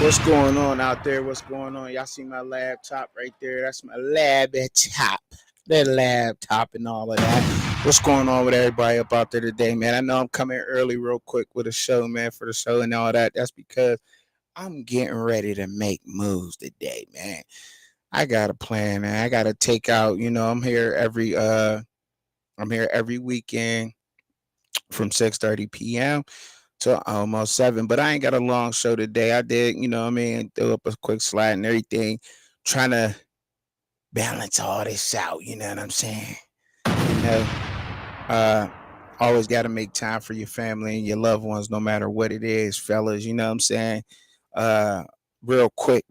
What's going on out there? What's going on? Y'all see my laptop right there? That's my laptop. That laptop and all of that. What's going on with everybody up out there today, man? I know I'm coming early real quick with a show, man, for the show and all that. That's because I'm getting ready to make moves today, man. I got a plan, man. I gotta take out, I'm here every weekend from 6:30 p.m. to almost 7. But I ain't got a long show today. I did, throw up a quick slide and everything, trying to balance all this out. You know what I'm saying? You know, uh, always got to make time for your family and your loved ones, no matter what it is, fellas. You know what I'm saying? Uh, real quick,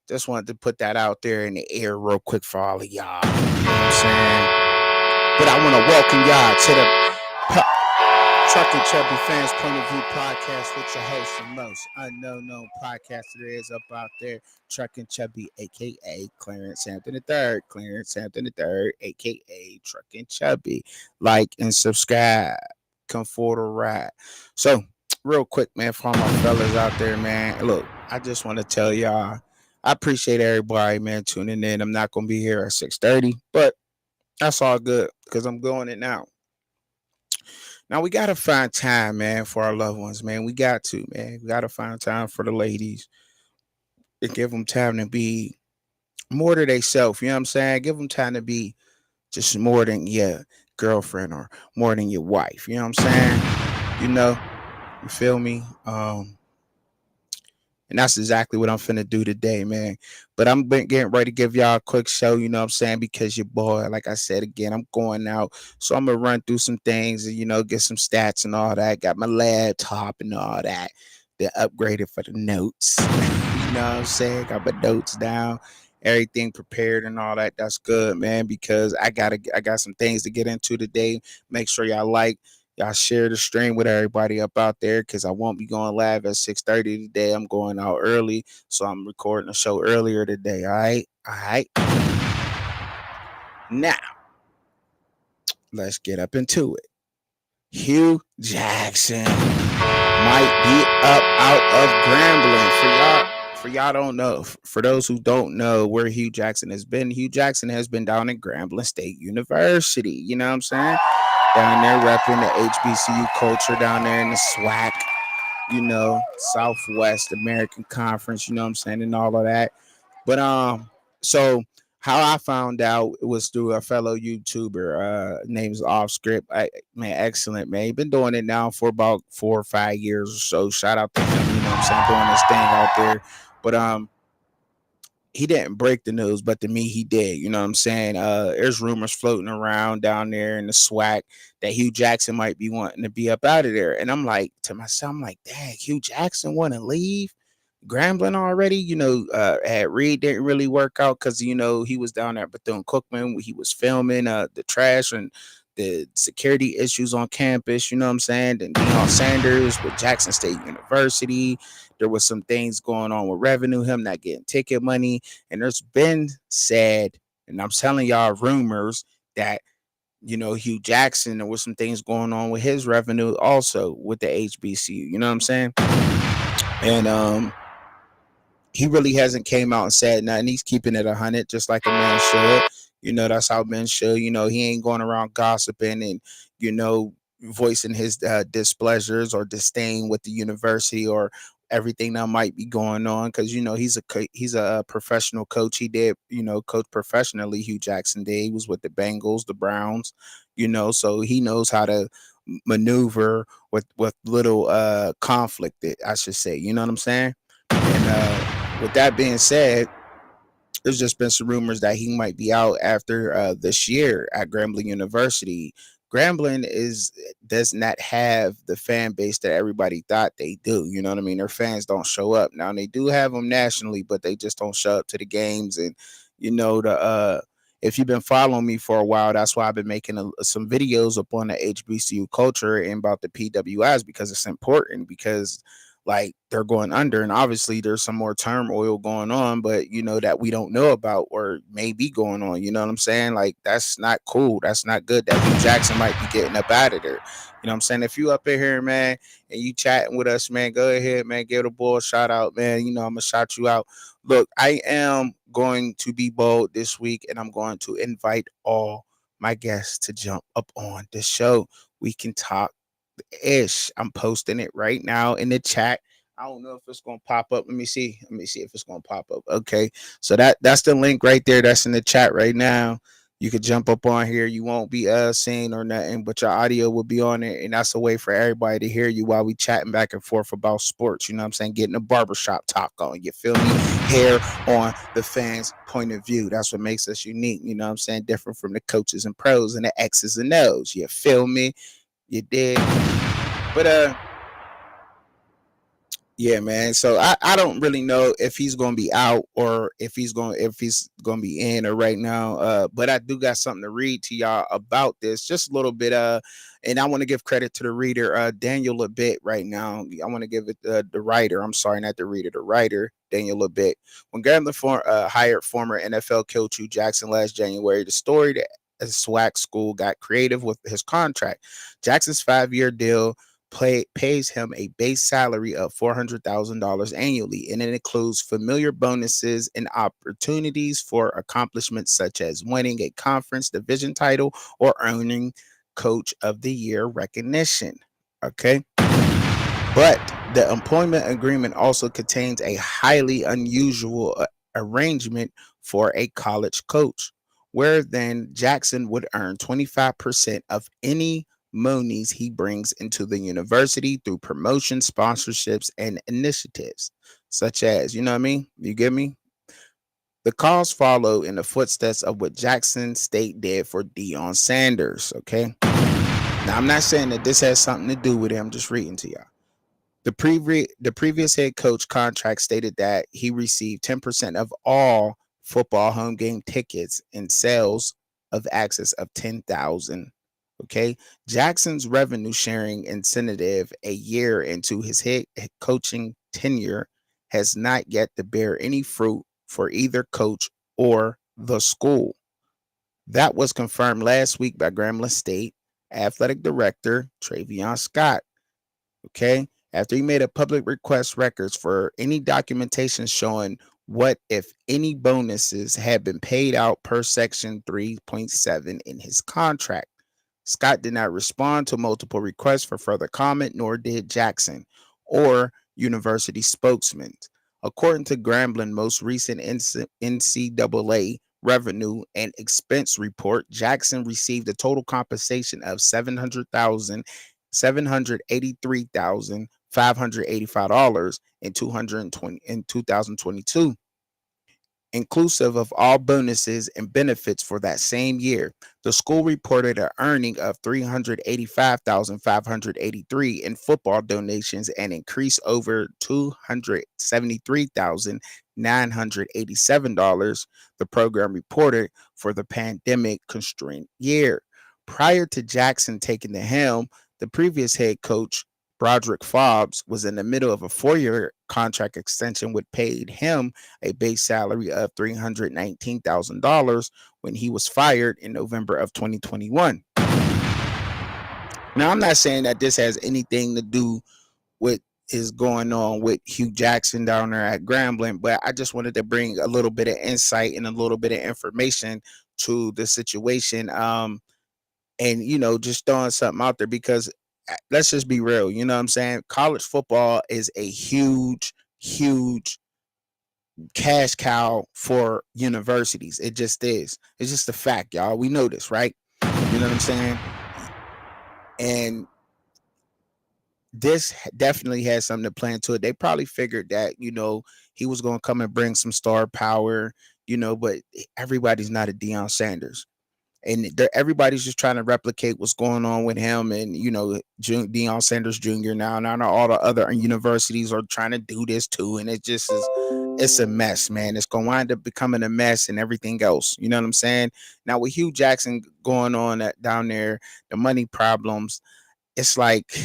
just wanted to put that out there in the air real quick for all of y'all. You know what I'm saying? But I want to welcome y'all to the Truckin Chubbzy Fans Point of View podcast with your host, the most unknown podcaster there is up out there, Truckin Chubbzy, aka Clarence Hampton III, aka Truckin Chubbzy. Like and subscribe. Come for the ride. So, real quick, man, for all my fellas out there, man. Look, I just want to tell y'all, I appreciate everybody, man, tuning in. I'm not gonna be here at 6:30, but that's all good because I'm going it now. Now we gotta find time, man, for our loved ones, man. We got to, man. We gotta find time for the ladies and give them time to be more to themselves. You know what I'm saying? Give them time to be just more than your girlfriend or more than your wife. You know what I'm saying? You know, you feel me? And that's exactly what I'm finna do today, man. But I'm getting ready to give y'all a quick show, you know what I'm saying? Because your boy, like I said again, I'm going out. So I'm gonna run through some things and, get some stats and all that. Got my laptop and all that. They upgraded for the notes. You know what I'm saying? Got my notes down, everything prepared and all that. That's good, man, because I got some things to get into today. Make sure y'all share the stream with everybody up out there because I won't be going live at 6:30 today. I'm going out early, so I'm recording a show earlier today. All right. Now, let's get up into it. Hugh Jackson might be up out of Grambling. For y'all don't know, for those who don't know where Hugh Jackson has been, Hugh Jackson has been down in Grambling State University. You know what I'm saying? Down there repping the HBCU culture down there in the SWAC, Southwest American Conference, you know what I'm saying, and all of that. But so how I found out it was through a fellow YouTuber, name's Off Script. Man, excellent, man. He been doing it now for about 4 or 5 years or so. Shout out to him, you know what I'm saying, doing this thing out there. But he didn't break the news, but to me, he did. You know what I'm saying? There's rumors floating around down there in the SWAC that Hugh Jackson might be wanting to be up out of there. And I'm like, to myself, I'm like, dang, Hugh Jackson want to leave Grambling already? At Reed didn't really work out because, he was down there at Bethune-Cookman. He was filming the trash and the security issues on campus, you know what I'm saying? And Deion Sanders with Jackson State University. There was some things going on with revenue, him not getting ticket money. And there's been said, and I'm telling y'all rumors that, Hugh Jackson, there was some things going on with his revenue also with the HBCU, you know what I'm saying? And he really hasn't came out and said nothing. He's keeping it 100 just like a man should. That's how men should. He ain't going around gossiping and, voicing his displeasures or disdain with the university or everything that might be going on because he's a professional coach. He did coach professionally. Hugh Jackson did. He was with the Bengals, the Browns, so he knows how to maneuver with little conflict, I should say. You know what I'm saying? And with that being said, there's just been some rumors that he might be out after this year at Grambling University. Grambling does not have the fan base that everybody thought they do. You know what I mean? Their fans don't show up. Now they do have them nationally, but they just don't show up to the games. And if you've been following me for a while, that's why I've been making some videos up on the HBCU culture and about the PWIs because it's important. Because like they're going under, and obviously there's some more turmoil going on, but that we don't know about or may be going on. You know what I'm saying? Like that's not cool. That's not good. That Hugh Jackson might be getting up out of there. You know what I'm saying? If you up in here, man, and you chatting with us, man, go ahead, man, give the boy a shout out, man. I'm gonna shout you out. Look, I am going to be bold this week, and I'm going to invite all my guests to jump up on the show. We can talk ish. I'm posting it right now in the chat. I don't know if it's gonna pop up. Let me see. Let me see if it's gonna pop up. Okay. So that's the link right there. That's in the chat right now. You could jump up on here. You won't be seeing or nothing, but your audio will be on it. And that's a way for everybody to hear you while we chatting back and forth about sports. You know what I'm saying? Getting a barbershop talk on. You feel me? Here on the fans' point of view. That's what makes us unique. You know what I'm saying? Different from the coaches and pros and the X's and O's. You feel me? You did. But yeah, man. So I don't really know if he's gonna be out or if he's gonna be in or right now. But I do got something to read to y'all about this, just a little bit. And I want to give credit to the reader, Daniel a bit right now. I want to give it the writer. I'm sorry, not the reader, the writer, Daniel a bit. When Grambling hired former NFL coach Hugh Jackson last January, the story that a SWAC school got creative with his contract. Jackson's 5-year deal pays him a base salary of $400,000 annually, and it includes familiar bonuses and opportunities for accomplishments such as winning a conference division title or earning Coach of the Year recognition. Okay. But the employment agreement also contains a highly unusual arrangement for a college coach, where then Jackson would earn 25% of any monies he brings into the university through promotion, sponsorships, and initiatives, such as, you know what I mean? You get me? The cause follow in the footsteps of what Jackson State did for Deion Sanders. Okay. Now, I'm not saying that this has something to do with it. I'm just reading to y'all. The previous head coach contract stated that he received 10% of all football home game tickets and sales of access of 10,000. Okay. Jackson's revenue sharing incentive a year into his head coaching tenure has not yet to bear any fruit for either coach or the school. That was confirmed last week by Grambling State athletic director Travion Scott. Okay. After he made a public request records for any documentation showing what, if any, bonuses had been paid out per Section 3.7 in his contract. Scott did not respond to multiple requests for further comment, nor did Jackson or university spokesmen. According to Grambling most recent NCAA revenue and expense report, Jackson received a total compensation of $783,585 in 2022, inclusive of all bonuses and benefits for that same year. The school reported an earning of $385,583 in football donations and increased over $273,987, the program reported, for the pandemic constrained year. Prior to Jackson taking the helm, the previous head coach, Broderick Fobbs, was in the middle of a 4-year contract extension, which paid him a base salary of $319,000 when he was fired in November of 2021. Now, I'm not saying that this has anything to do with is going on with Hugh Jackson down there at Grambling, but I just wanted to bring a little bit of insight and a little bit of information to the situation. And just throwing something out there because let's just be real. You know what I'm saying? College football is a huge cash cow for universities. It just is. It's just a fact, y'all. We know this, right? You know what I'm saying? And this definitely has something to play into it. They probably figured that, he was going to come and bring some star power, but everybody's not a Deion Sanders. And everybody's just trying to replicate what's going on with him and Deion Sanders Jr. now. Now all the other universities are trying to do this too, and it's a mess, man. It's gonna wind up becoming a mess and everything else. You know what I'm saying? Now with Hugh Jackson going on down there, the money problems, it's like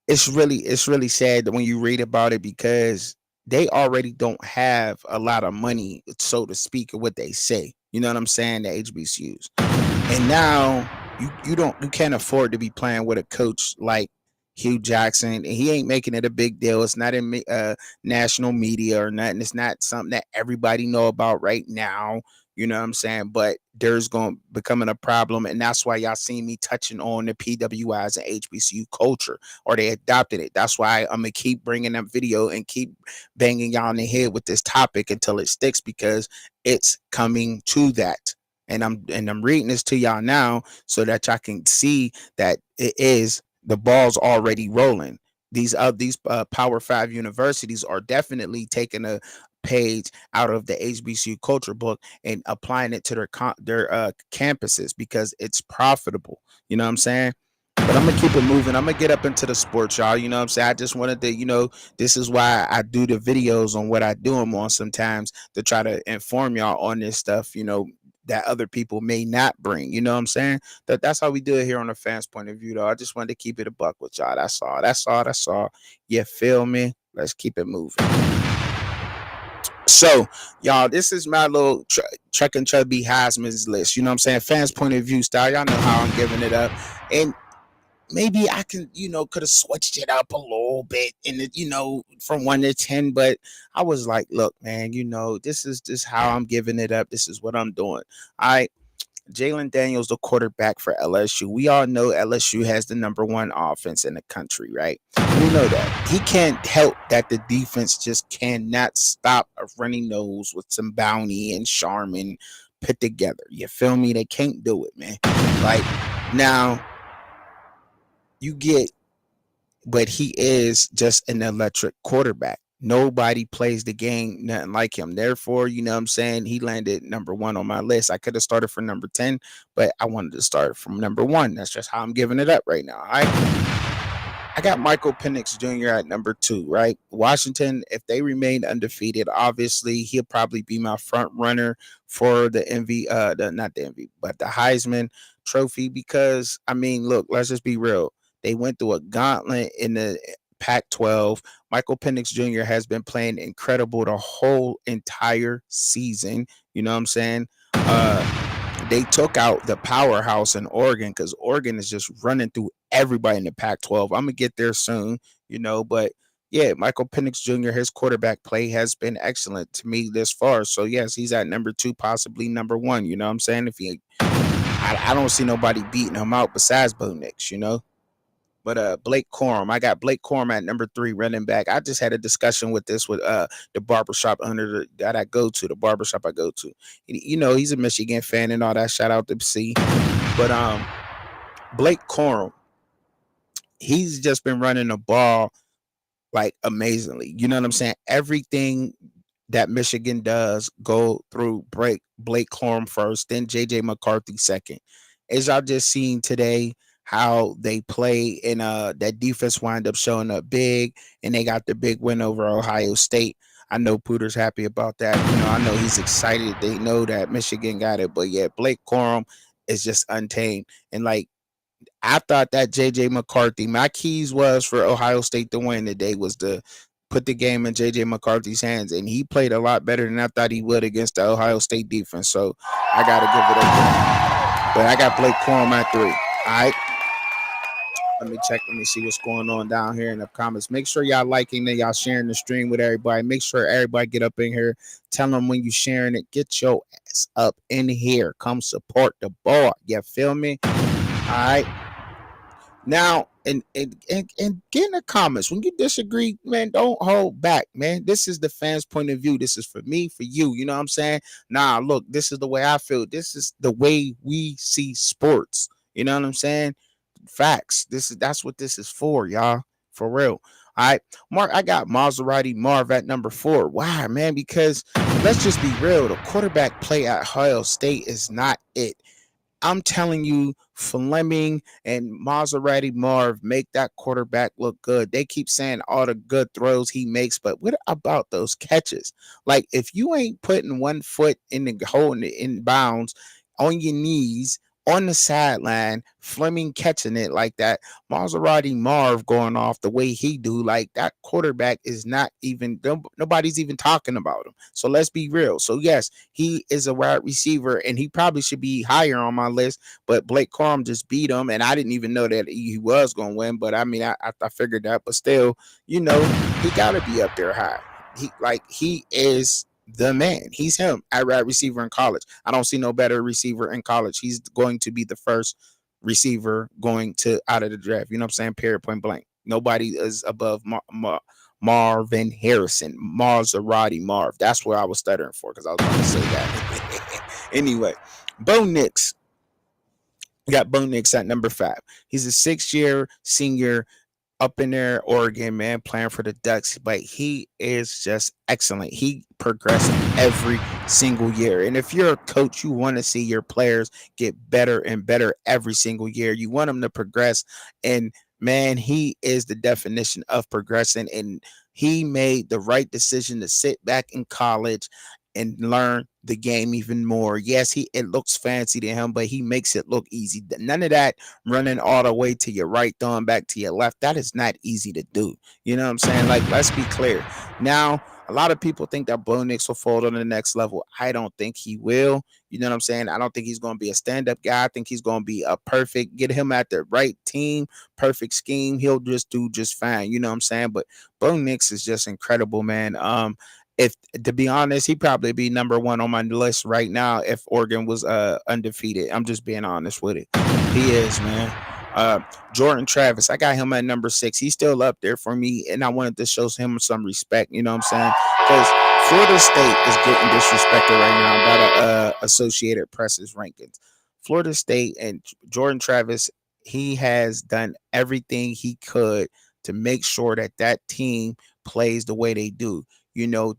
it's really sad that when you read about it, because they already don't have a lot of money, so to speak, of what they say. You know what I'm saying? The HBCUs. And now you can't afford to be playing with a coach like Hugh Jackson, and he ain't making it a big deal. It's not in national media or nothing. It's not something that everybody know about right now. You know what I'm saying? But there's going to becoming a problem, and that's why y'all see me touching on the PWIs and HBCU culture, or they adopted it. That's why I'm gonna keep bringing that video and keep banging y'all in the head with this topic until it sticks, because it's coming to that. And I'm reading this to y'all now so that y'all can see that the ball's already rolling. These Power Five universities are definitely taking a page out of the HBCU culture book and applying it to their campuses, because it's profitable. You know what I'm saying? But I'm gonna keep it moving. I'm gonna get up into the sports, y'all. You know what I'm saying? I just wanted to, this is why I do the videos on what I do them on sometimes, to try to inform y'all on this stuff, that other people may not bring. You know what I'm saying? That's how we do it here on the fans point of view, though. I just wanted to keep it a buck with y'all. That's all. That's all. That's all. You feel me? Let's keep it moving. So, y'all, this is my little Truckin Chubbzy Heisman's list. You know what I'm saying? Fans point of view style. Y'all know how I'm giving it up. And maybe I can, could have switched it up a little bit in the, from 1 to 10, but I was like, look, man, this is just how I'm giving it up. This is what I'm doing. All right. Jalen Daniels, the quarterback for LSU. We all know LSU has the number one offense in the country, right? We know that. He can't help that the defense just cannot stop a running nose with some Bounty and Sharman put together. You feel me? They can't do it, man. Like, now, you get, but he is just an electric quarterback. Nobody plays the game nothing like him. Therefore, you know what I'm saying? He landed number one on my list. I could have started from number 10, but I wanted to start from number one. That's just how I'm giving it up right now. I got Michael Penix Jr. at number 2, right? Washington, if they remain undefeated, obviously he'll probably be my front runner for the not the MV, but the Heisman Trophy. Because I mean, look, let's just be real. They went through a gauntlet in the Pac-12. Michael Penix Jr. has been playing incredible the whole entire season. You know what I'm saying? They took out the powerhouse in Oregon, because Oregon is just running through everybody in the Pac-12. I'm gonna get there soon, but yeah, Michael Penix Jr. his quarterback play has been excellent to me this far. So yes, he's at number 2, possibly number 1. You know what I'm saying? I don't see nobody beating him out besides Bo Nix. But Blake Corum, I got Blake Corum at number 3, running back. I just had a discussion with the barbershop owner that I go to, the barbershop I go to. He's a Michigan fan and all that. Shout out to C. But Blake Corum, he's just been running the ball like amazingly. You know what I'm saying? Everything that Michigan does go through Blake Corum first, then JJ McCarthy second. As y'all just seen today, how they play, and that defense wind up showing up big, and they got the big win over Ohio State. I know Pooter's happy about that. I know he's excited. They know that Michigan got it. But yeah, Blake Corum is just untamed. And like, I thought that JJ McCarthy, my keys was for Ohio State to win today was to put the game in JJ McCarthy's hands, and he played a lot better than I thought he would against the Ohio State defense. So I got to give it up to him. But I got Blake Corum at 3. All right. Let me check. Let me see what's going on down here in the comments. Make sure y'all liking and y'all sharing the stream with everybody. Make sure everybody get up in here. Tell them when you sharing it. Get your ass up in here. Come support the boy. You feel me? All right. Now, and get in the comments. When you disagree, man, don't hold back, man. This is the fans' point of view. This is for me, for you. You know what I'm saying? Nah, look, this is the way I feel. This is the way we see sports. You know what I'm saying? Facts. That's what this is for, y'all. For real. All right. Mark, I got Maserati Marv at number 4. Why, man? Because let's just be real. The quarterback play at Ohio State is not it. I'm telling you, Fleming and Maserati Marv make that quarterback look good. They keep saying all the good throws he makes, but what about those catches? Like, if you ain't putting one foot in the hole in bounds on your knees on the sideline, Fleming catching it like that, Maserati Marv going off the way he do, like that quarterback is not even, nobody's even talking about him. So let's be real. So yes, he is a wide receiver, and he probably should be higher on my list. But Blake Corum just beat him, and I didn't even know that he was going to win. But I mean, I figured that, but still, he got to be up there high. He is the man. He's him at wide receiver in college. I don't see no better receiver in college. He's going to be the first receiver going to out of the draft. You know what I'm saying? Period, point blank. Nobody is above Marvin Harrison, Maserati Marv. That's where I was stuttering for because I was going to say that. Anyway, Bo Nix. We got Bo Nix at number 5. He's a 6-year senior up in there, Oregon, man, playing for the Ducks, but he is just excellent. He progressed every single year. And if you're a coach, you want to see your players get better and better every single year. You want them to progress. And man, he is the definition of progressing. And he made the right decision to sit back in college and learn the game even more. Yes, it looks fancy to him, but he makes it look easy. None of that running all the way to your right, throwing back to your left. That is not easy to do. You know what I'm saying? Like, let's be clear. Now, a lot of people think that Bo Nix will fold on the next level. I don't think he will. You know what I'm saying? I don't think he's going to be a stand-up guy. I think he's going to be a perfect, get him at the right team, perfect scheme. He'll just do just fine. You know what I'm saying? But Bo Nix is just incredible, man. If to be honest, he'd probably be number 1 on my list right now if Oregon was undefeated. I'm just being honest with it. He is, man. Jordan Travis, I got him at number 6. He's still up there for me, and I wanted to show him some respect. You know what I'm saying? Because Florida State is getting disrespected right now by the Associated Press's rankings. Florida State and Jordan Travis, he has done everything he could to make sure that that team plays the way they do.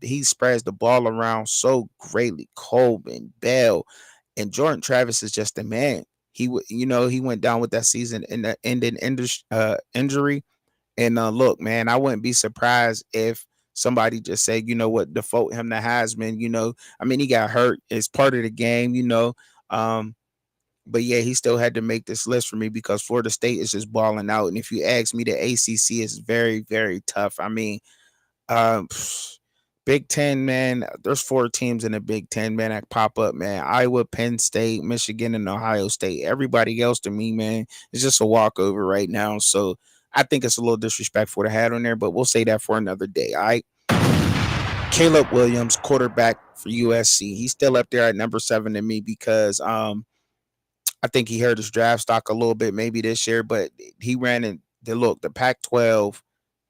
He spreads the ball around so greatly. Colvin, Bell, and Jordan Travis is just a man. He went down with that season in the ending injury. And look, man, I wouldn't be surprised if somebody just said, you know what, default him to Heisman. I mean, he got hurt. It's part of the game. But yeah, he still had to make this list for me because Florida State is just balling out. And if you ask me, the ACC is very, very tough. I mean, um, Big Ten, man, there's 4 teams in the Big Ten, man, that pop up, man. Iowa, Penn State, Michigan, and Ohio State. Everybody else to me, man, is just a walkover right now. So I think it's a little disrespectful to have on there, but we'll say that for another day. All right. Caleb Williams, quarterback for USC. He's still up there at number 7 to me because I think he hurt his draft stock a little bit maybe this year, but he ran in the Pac-12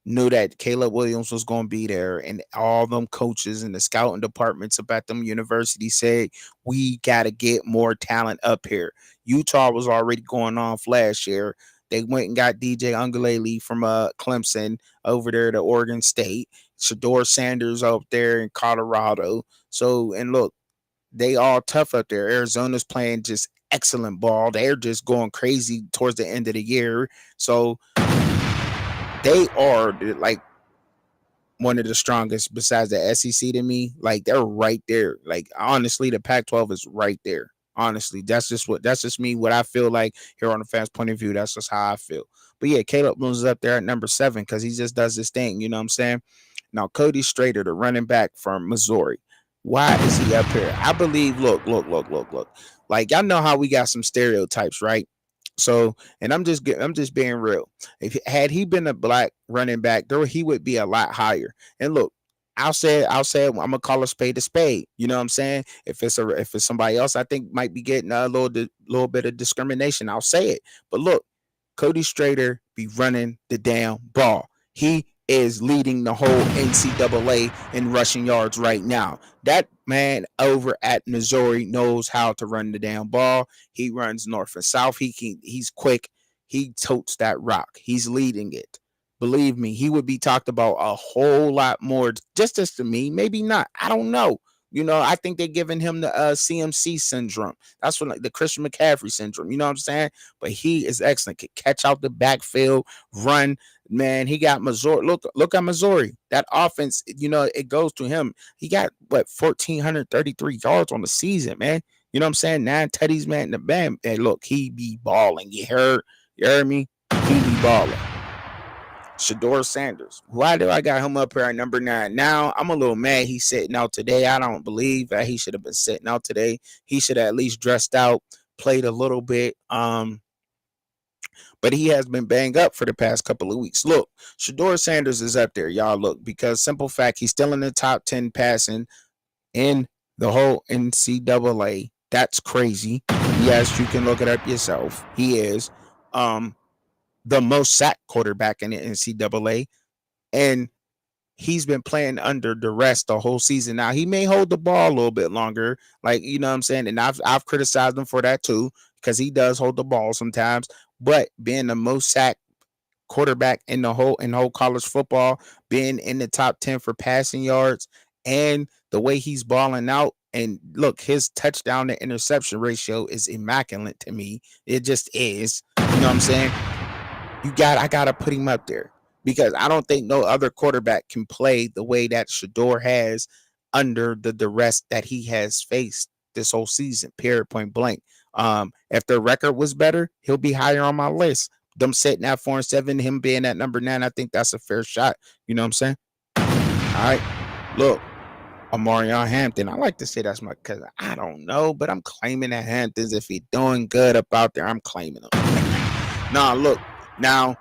knew that Caleb Williams was going to be there, and all them coaches and the scouting departments up at them universities said, we got to get more talent up here. Utah was already going off last year. They went and got DJ Uiagalelei from Clemson over there to Oregon State. Shador Sanders up there in Colorado. So, and look, they all tough up there. Arizona's playing just excellent ball. They're just going crazy towards the end of the year. So they are like one of the strongest besides the SEC to me. Like, they're right there. Like, honestly, the Pac-12 is right there. Honestly, that's just me. What I feel like here on the fans' point of view. That's just how I feel. But yeah, Caleb Williams is up there at number 7 because he just does his thing. You know what I'm saying? Now, Cody Strader, the running back from Missouri. Why is he up here? I believe, look. Like, y'all know how we got some stereotypes, right? So, and I'm just being real. If had he been a black running back, there he would be a lot higher. And look, I'll say I'm gonna call a spade. You know what I'm saying? If it's somebody else, I think might be getting a little bit of discrimination. I'll say it. But look, Cody Strader be running the damn ball. He is leading the whole NCAA in rushing yards right now. That man over at Missouri knows how to run the damn ball. He runs north and south. He's quick. He totes that rock. He's leading it. Believe me, he would be talked about a whole lot more. Just as to me, maybe not. I don't know. I think they're giving him the CMC syndrome. That's what, like, the Christian McCaffrey syndrome. You know what I'm saying? But he is excellent. Can catch out the backfield, run. Man, he got Missouri. Look at Missouri. That offense, it goes to him. He got 1,433 yards on the season, man. You know what I'm saying? 9 tutties, man. The band, hey, look, he be balling. You heard me? He be balling. Shador Sanders. Why do I got him up here at number 9? Now, I'm a little mad he's sitting out today. I don't believe that he should have been sitting out today. He should have at least dressed out, played a little bit. But he has been banged up for the past couple of weeks. Look, Shador Sanders is up there, y'all. Look, because simple fact, he's still in the top 10 passing in the whole NCAA. That's crazy. Yes, you can look it up yourself. He is the most sacked quarterback in the NCAA, and he's been playing under duress the whole season. Now he may hold the ball a little bit longer, like you know what I'm saying, and I've criticized him for that too because he does hold the ball sometimes. But being the most sacked quarterback in whole college football, being in the top 10 for passing yards, and the way he's balling out. And look, his touchdown to interception ratio is immaculate to me. It just is. You know what I'm saying? I gotta put him up there because I don't think no other quarterback can play the way that Shador has under the duress that he has faced this whole season. Period. Point blank. If the record was better, he'll be higher on my list. Them sitting at 4-7, him being at number 9, I think that's a fair shot. You know what I'm saying? All right. Look, Omarion Hampton. I like to say that's my cousin. I don't know, but I'm claiming that Hamptons. If he's doing good up out there, I'm claiming him. Nah, look. Now,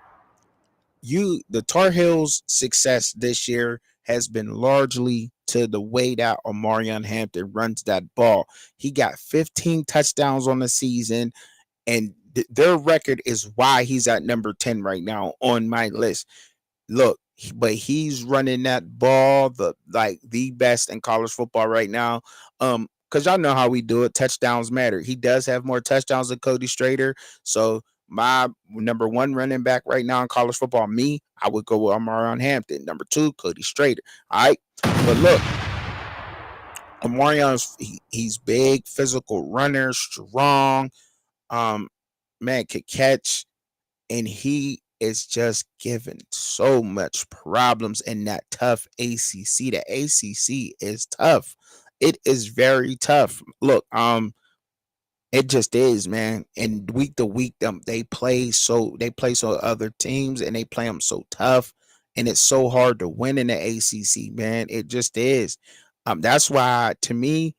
the Tar Heels' success this year has been largely to the way that Omarion Hampton runs that ball. He got 15 touchdowns on the season, and their record is why he's at number 10 right now on my list. Look, but he's running that ball the best in college football right now. Because y'all know how we do it. Touchdowns matter. He does have more touchdowns than Cody Strader. So my number 1 running back right now in college football, I would go with Omarion Hampton. Number 2, Cody Strader. All right. But look, Omarion's he's big, physical runner, strong. Man could catch, and he is just giving so much problems in that tough ACC. The ACC is tough. It is very tough. Look, it just is, man. And week to week, they play so other teams, and they play them so tough, and it's so hard to win in the ACC, man. It just is. That's why, to me,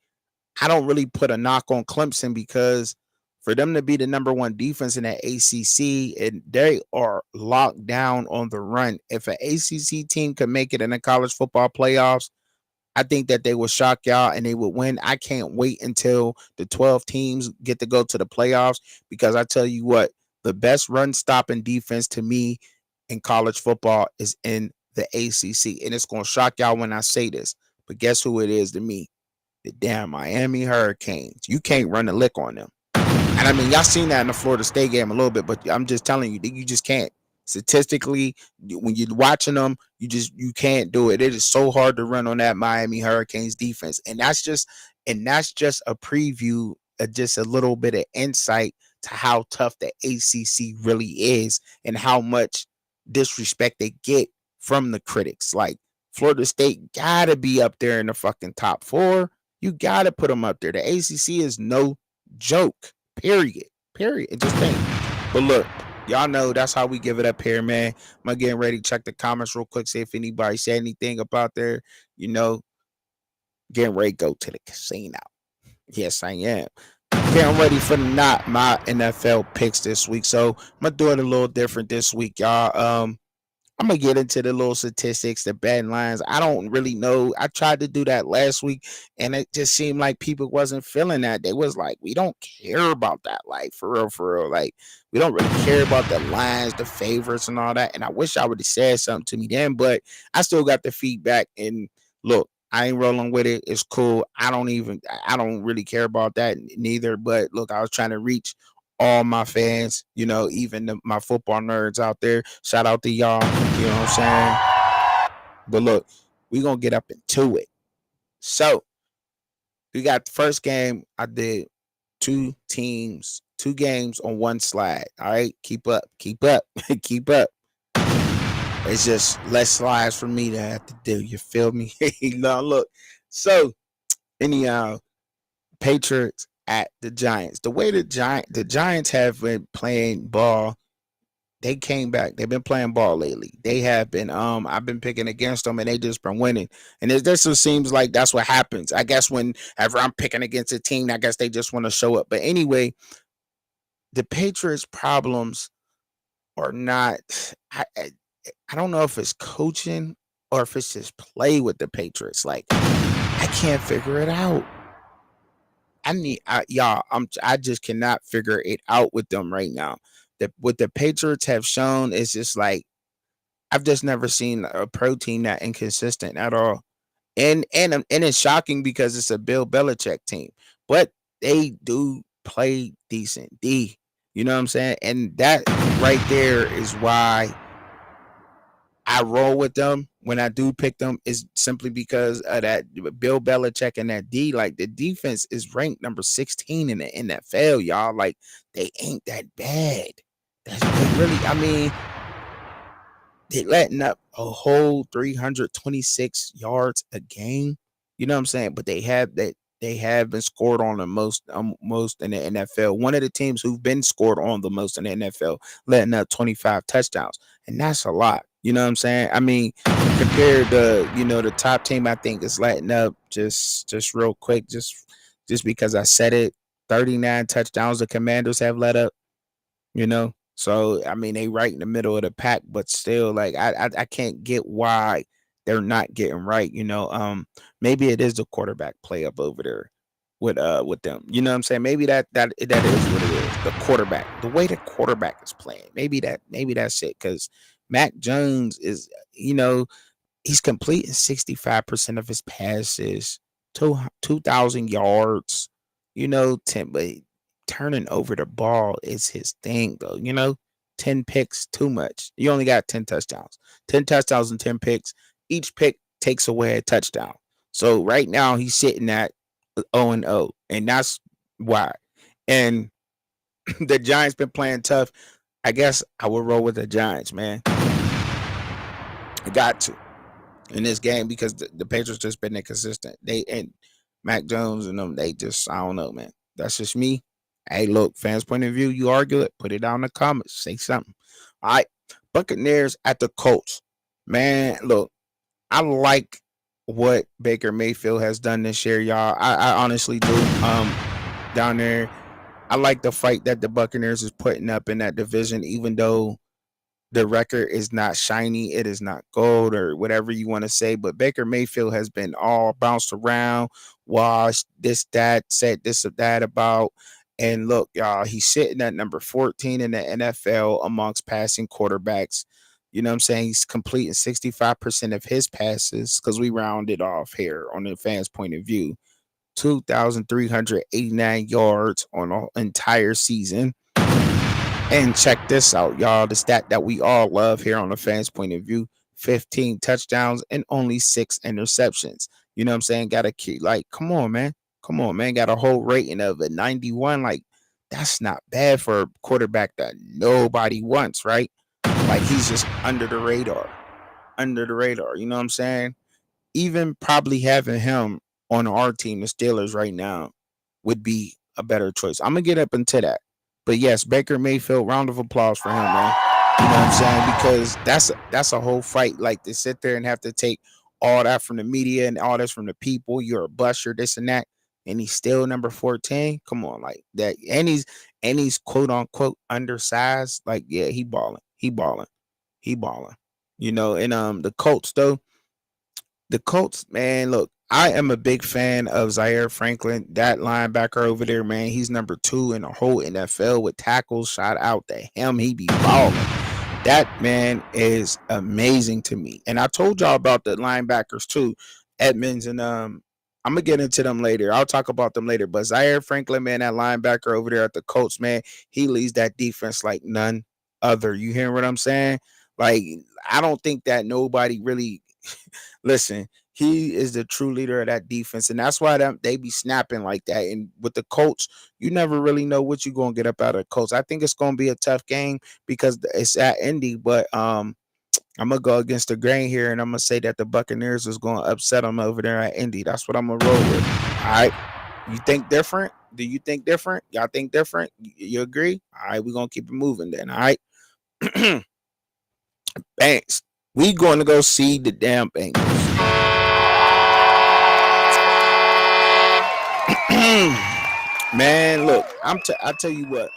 I don't really put a knock on Clemson because for them to be the number 1 defense in the ACC, and they are locked down on the run. If an ACC team could make it in the college football playoffs, I think that they will shock y'all and they will win. I can't wait until the 12 teams get to go to the playoffs because I tell you what, the best run stopping defense to me in college football is in the ACC. And it's going to shock y'all when I say this, but guess who it is to me? The damn Miami Hurricanes. You can't run a lick on them. And I mean, y'all seen that in the Florida State game a little bit, but I'm just telling you, you just can't. Statistically, when you're watching them, you can't do it. It is so hard to run on that Miami Hurricanes defense, and that's just a preview, just a little bit of insight to how tough the ACC really is and how much disrespect they get from the critics. Like Florida State gotta be up there in the fucking top 4. You gotta put them up there. The ACC is no joke. Period. It just ain't. But look, y'all know that's how we give it up here, man. I'm getting ready to check the comments real quick, see if anybody said anything about there. Getting ready to go to the casino. Yes, I am. Getting ready for not my NFL picks this week. So I'm gonna do it a little different this week, y'all. I'm gonna get into the little statistics, the betting lines. I don't really know. I tried to do that last week, and it just seemed like people wasn't feeling that. They was like, "We don't care about that, like for real. Like we don't really care about the lines, the favorites, and all that." And I wish I would have said something to me then, but I still got the feedback. And look, I ain't rolling with it. It's cool. I don't really care about that neither. But look, I was trying to reach all my fans, even my football nerds out there. Shout out to y'all, you know what I'm saying? But look, we going to get up into it. So, we got the first game. I did 2 teams, 2 games on 1 slide. All right, keep up. keep up. It's just less slides for me to have to do. You feel me? Now, look. So, anyhow, Patriots at the Giants. The way the Giants have been playing ball, they came back. They've been playing ball lately. They have been. I've been picking against them, and they just been winning. And it just seems like that's what happens. I guess whenever I'm picking against a team, I guess they just want to show up. But anyway, the Patriots' problems are not. I don't know if it's coaching or if it's just play with the Patriots. Like I can't figure it out. Y'all. I just cannot figure it out with them right now. What the Patriots have shown is just like I've just never seen a pro team that inconsistent at all. And it's shocking because it's a Bill Belichick team, but they do play decent D. You know what I'm saying? And that right there is why I roll with them when I do pick them is simply because of that Bill Belichick and that D. Like the defense is ranked number 16 in the NFL, y'all. Like they ain't that bad. That's really, I mean, they letting up a whole 326 yards a game. You know what I'm saying? But they have been scored on the most in the NFL. One of the teams who've been scored on the most in the NFL, letting up 25 touchdowns, and that's a lot. You know what I'm saying? I mean, compared to the top team, I think is letting up just real quick, just because I said it, 39 touchdowns the Commanders have let up. So I mean they right in the middle of the pack, but still, like I can't get why they're not getting right. Maybe it is the quarterback play up over there with them. You know what I'm saying? Maybe that is what it is. The quarterback, the way the quarterback is playing. Maybe that's it. Because Mac Jones is, he's completing 65% of his passes, 2,000 yards. 10, but turning over the ball is his thing, though. 10 picks, too much. You only got 10 touchdowns. 10 touchdowns and 10 picks. Each pick takes away a touchdown. So right now he's sitting at 0-0, and that's why. And the Giants been playing tough. I guess I would roll with the Giants, man. I got to in this game because the Patriots just been inconsistent. And Mac Jones and them, they just, I don't know, man. That's just me. Hey, look, fans' point of view, you argue it, put it down in the comments, say something. All right, Buccaneers at the Colts. Man, look, I like what Baker Mayfield has done this year, y'all. I honestly do. Down there, I like the fight that the Buccaneers is putting up in that division, even though the record is not shiny, it is not gold or whatever you want to say. But Baker Mayfield has been all bounced around, washed, this, that, said this or that about. And look, y'all, he's sitting at number 14 in the NFL amongst passing quarterbacks. You know what I'm saying? He's completing 65% of his passes because we rounded off here on the fans' point of view. 2,389 yards on an entire season. And check this out, y'all. The stat that we all love here on the fans' point of view: 15 touchdowns and only 6 interceptions. You know what I'm saying? Got a key. Like, come on, man. Come on, man. Got a whole rating of a 91. Like, that's not bad for a quarterback that nobody wants, right? Like, he's just under the radar. Under the radar. You know what I'm saying? Even probably having him on our team, the Steelers, right now, would be a better choice. I'm going to get up into that. But yes, Baker Mayfield, round of applause for him, man. You know what I'm saying? Because that's a whole fight. Like to sit there and have to take all that from the media and all this from the people. You're a bust, you're this and that. And he's still number 14. Come on, like that. And he's quote unquote undersized. Like, yeah, he balling. He balling. He balling. And the Colts though. The Colts, man, look, I am a big fan of Zaire Franklin. That linebacker over there, man, he's number 2 in the whole NFL with tackles. Shout out to him. He be balling. That man is amazing to me. And I told y'all about the linebackers too, Edmonds, and I'm gonna get into them later. I'll talk about them later. But Zaire Franklin, man, that linebacker over there at the Colts, man, he leads that defense like none other. You hear what I'm saying? Like, I don't think that nobody really listen, he is the true leader of that defense, and that's why they be snapping like that. And with the Colts, you never really know what you're gonna get up out of the Colts. I think it's gonna be a tough game because it's at Indy, but I'm gonna go against the grain here, and I'm gonna say that the Buccaneers is gonna upset them over there at Indy. That's what I'm gonna roll with. All right, you think different? Do you think different? Y'all think different? You agree? All right, we're gonna keep it moving then. All right. Thanks. We going to go see the damn Bengals. Man, look, I tell you what.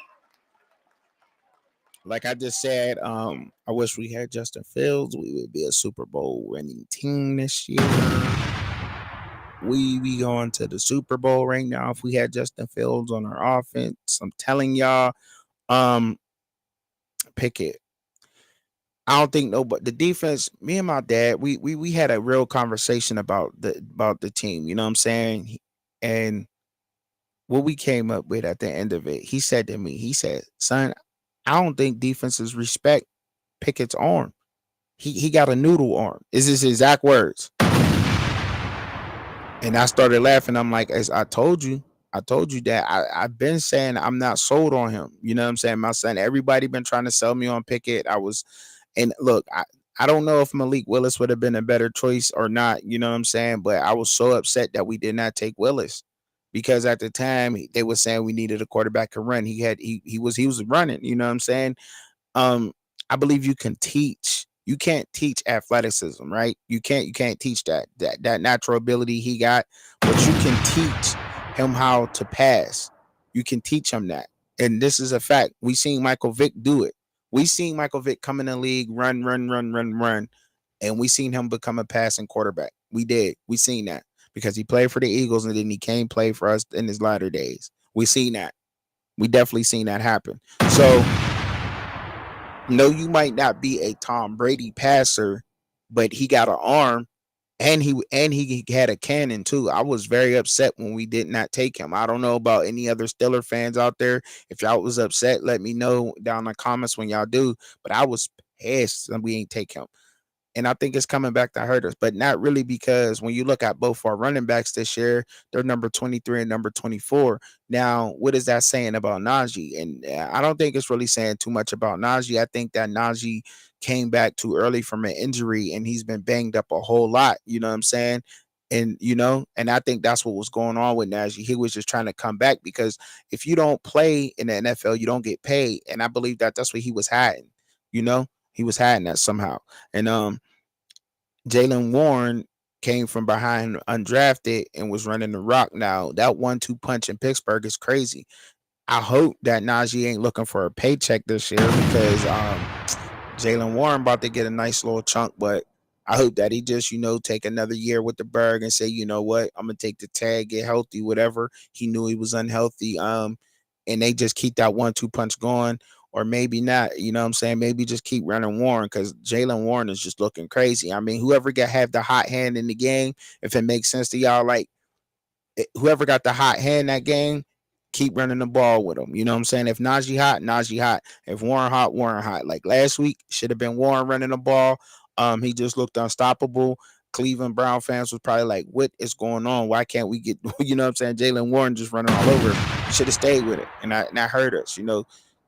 Like I just said, I wish we had Justin Fields. We would be a Super Bowl winning team this year. We be going to the Super Bowl right now if we had Justin Fields on our offense. I'm telling y'all, um, pick it. I don't think no, but the defense. Me and my dad, we had a real conversation about the team. You know what I'm saying? And what we came up with at the end of it, he said to me, he said, "Son, I don't think defenses respect Pickett's arm. He got a noodle arm." Is his exact words? And I started laughing. I'm like, as I told you that I've been saying I'm not sold on him. You know what I'm saying? My son, everybody been trying to sell me on Pickett. And look, I don't know if Malik Willis would have been a better choice or not. You know what I'm saying? But I was so upset that we did not take Willis because at the time they were saying we needed a quarterback to run. He was running. You know what I'm saying? um I believe you can teach. You can't teach athleticism, right? You can't teach that natural ability he got, but you can teach him how to pass. You can teach him that. And this is a fact. We seen Michael Vick do it. We seen Michael Vick come in the league, run, run, run, run, run, and we seen him become a passing quarterback. We did. We seen that because he played for the Eagles and then he came play for us in his latter days. We seen that. We definitely seen that happen. So no, you might not be a Tom Brady passer, but he got an arm and he had a cannon too. I was very upset when we did not take him. I don't know about any other Steeler fans out there. If y'all was upset, let me know down in the comments when y'all do. But I was pissed that we ain't take him. And I think it's coming back to hurt us, but not really because when you look at both our running backs this year, they're number 23 and number 24. Now, what is that saying about Najee? And I don't think it's really saying too much about Najee. I think that Najee came back too early from an injury and he's been banged up a whole lot. You know what I'm saying? And I think that's what was going on with Najee. He was just trying to come back because if you don't play in the NFL, you don't get paid. And I believe that that's what he was hiding. You know, he was hiding that somehow. And Jalen Warren came from behind undrafted and was running the rock. Now that 1-2 punch in Pittsburgh is crazy. I hope that Najee ain't looking for a paycheck this year because Jalen Warren about to get a nice little chunk, but I hope that he just, take another year with the Berg and say, you know what, I'm gonna take the tag, get healthy, whatever. He knew he was unhealthy. And they just keep that 1-2 punch going. Or maybe not, you know what I'm saying? Maybe just keep running Warren because Jalen Warren is just looking crazy. I mean, whoever got have the hot hand in the game, if it makes sense to y'all, like whoever got the hot hand in that game, keep running the ball with him. You know what I'm saying? If Najee hot, Najee hot. If Warren hot, Warren hot. Like last week, should have been Warren running the ball. He just looked unstoppable. Cleveland Brown fans was probably like, "What is going on? Why can't we get?" You know what I'm saying? Jalen Warren just running all over. Should have stayed with it, and that hurt us.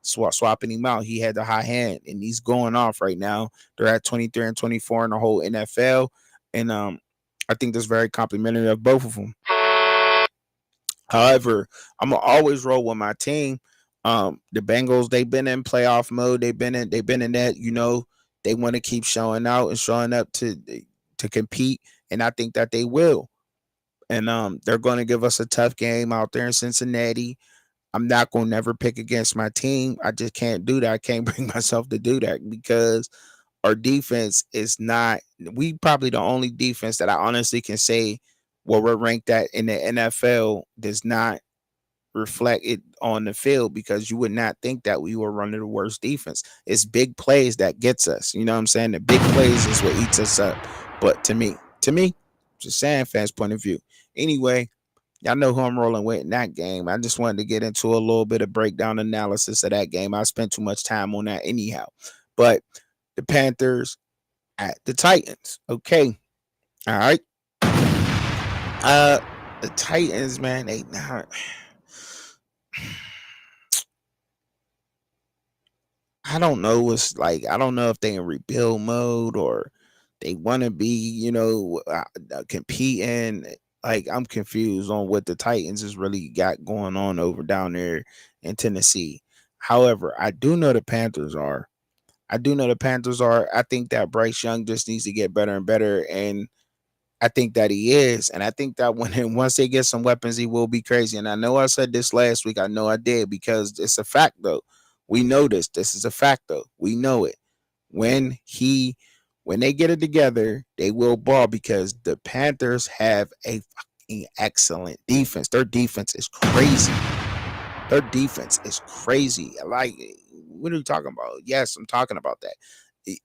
Swapping him out. He had the high hand, and he's going off right now. They're at 23 and 24 in the whole NFL, and I think that's very complimentary of both of them. However, I'm gonna always roll with my team. The Bengals, they've been in playoff mode. They've been in that. They want to keep showing out and showing up to compete, and I think that they will. And they're going to give us a tough game out there in Cincinnati. I'm not going to never pick against my team. I just can't do that. I can't bring myself to do that because our defense is not. We probably the only defense that I honestly can say where we're ranked at in the NFL does not reflect it on the field because you would not think that we were running the worst defense. It's big plays that gets us. You know what I'm saying? The big plays is what eats us up. But to me, just saying, fans' point of view. Anyway, y'all know who I'm rolling with in that game. I just wanted to get into a little bit of breakdown analysis of that game. I spent too much time on that anyhow. But the Panthers at the Titans. Okay. All right. The Titans, man, they not. I don't know what's like. I don't know if they in rebuild mode or they want to be, competing. Like I'm confused on what the Titans has really got going on over down there in Tennessee. However, I do know the Panthers are. I do know the Panthers are. I think that Bryce Young just needs to get better and better, and I think that he is. And I think that when once they get some weapons, he will be crazy. And I know I said this last week. I know I did because it's a fact though. We know this. This is a fact though. We know it. When he when they get it together, they will ball because the Panthers have a fucking excellent defense. Their defense is crazy. Their defense is crazy. Like, what are you talking about? Yes, I'm talking about that.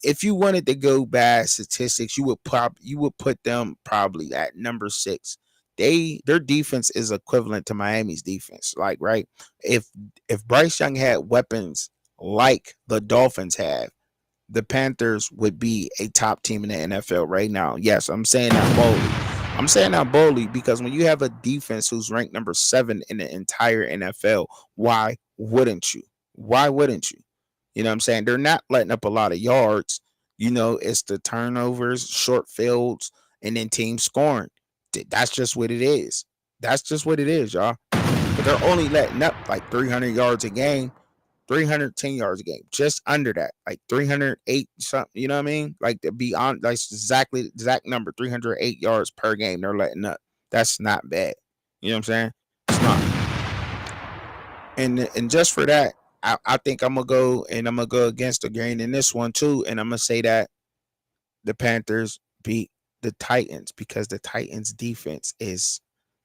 If you wanted to go by statistics, you would put them probably at number 6. Their defense is equivalent to Miami's defense. Like, right? If if Bryce Young had weapons like the Dolphins have, the Panthers would be a top team in the NFL right now. Yes, I'm saying that boldly. I'm saying that boldly because when you have a defense who's ranked number 7 in the entire NFL, why wouldn't you? Why wouldn't you? You know what I'm saying? They're not letting up a lot of yards. It's the turnovers, short fields, and then team scoring. That's just what it is. That's just what it is, y'all. But they're only letting up like 300 yards a game. 310 yards a game, just under that, like 308 something. You know what I mean? Like to be on, like exactly exact number, 308 yards per game. They're letting up. That's not bad. You know what I'm saying? It's not. And just for that, I think I'm gonna go against the grain in this one too, and I'm gonna say that the Panthers beat the Titans because the Titans defense is